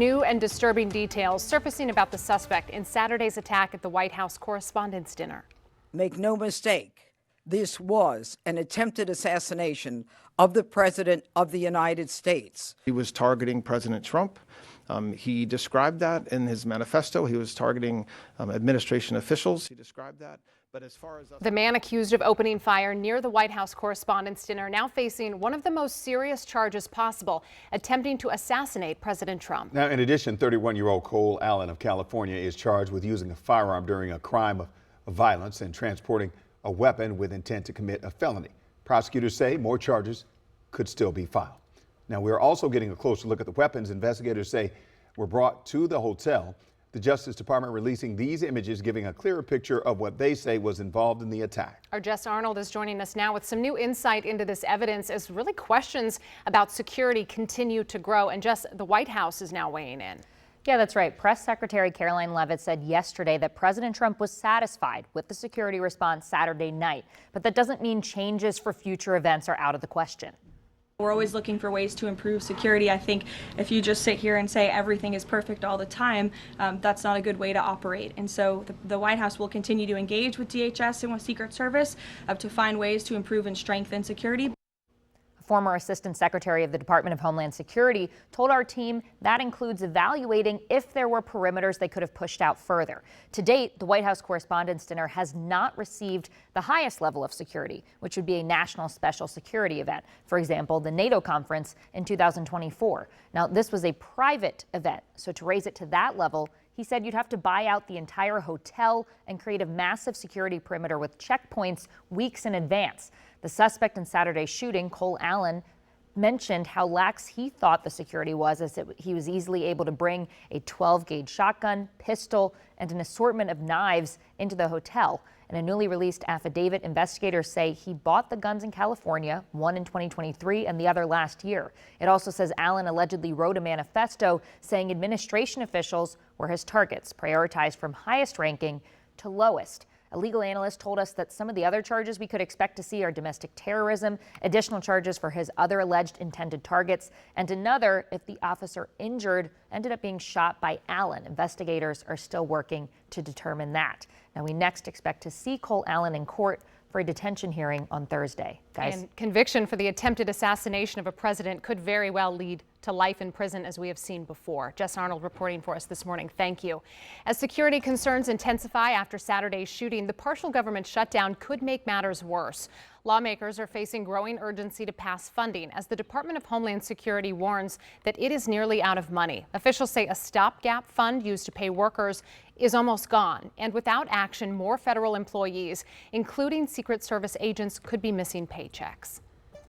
New and disturbing details surfacing about the suspect in Saturday's attack at the White House Correspondents Dinner. Make no mistake, this was an attempted assassination of the President of the United States. He was targeting President Trump. He described that in his manifesto. He was targeting administration officials. He described that. But as far as the man accused of opening fire near the White House Correspondents' Dinner now facing one of the most serious charges possible, attempting to assassinate President Trump. Now, in addition, 31-year-old Cole Allen of California is charged with using a firearm during a crime of violence and transporting a weapon with intent to commit a felony. Prosecutors say more charges could still be filed. Now, we're also getting a closer look at the weapons investigators say were brought to the hotel. The Justice Department releasing these images, giving a clearer picture of what they say was involved in the attack. Our Jess Arnold is joining us now with some new insight into this evidence as really questions about security continue to grow. And Jess, the White House is now weighing in. Yeah, that's right. Press Secretary Caroline Leavitt said yesterday that President Trump was satisfied with the security response Saturday night. But that doesn't mean changes for future events are out of the question. We're always looking for ways to improve security. I think if you just sit here and say everything is perfect all the time, that's not a good way to operate. And so the White House will continue to engage with DHS and with Secret Service to find ways to improve and strengthen security. Former Assistant Secretary of the Department of Homeland Security told our team that includes evaluating if there were perimeters they could have pushed out further. To date, the White House Correspondents' Dinner has not received the highest level of security, which would be a national special security event. For example, the NATO conference in 2024. Now, this was a private event, so to raise it to that level, he said you'd have to buy out the entire hotel and create a massive security perimeter with checkpoints weeks in advance. The suspect in Saturday's shooting, Cole Allen, mentioned how lax he thought the security was, as he was easily able to bring a 12-gauge shotgun, pistol, and an assortment of knives into the hotel. In a newly released affidavit, investigators say he bought the guns in California, one in 2023 and the other last year. It also says Allen allegedly wrote a manifesto saying administration officials were his targets, prioritized from highest ranking to lowest. A legal analyst told us that some of the other charges we could expect to see are domestic terrorism, additional charges for his other alleged intended targets, and another if the officer injured ended up being shot by Allen. Investigators are still working to determine that. Now, we next expect to see Cole Allen in court for a detention hearing on Thursday. Guys. And conviction for the attempted assassination of a president could very well lead to life in prison, as we have seen before. Jess Arnold reporting for us this morning. Thank you. As security concerns intensify after Saturday's shooting, the partial government shutdown could make matters worse. Lawmakers are facing growing urgency to pass funding as the Department of Homeland Security warns that it is nearly out of money. Officials say a stopgap fund used to pay workers is almost gone. And without action, more federal employees, including Secret Service agents, could be missing paychecks.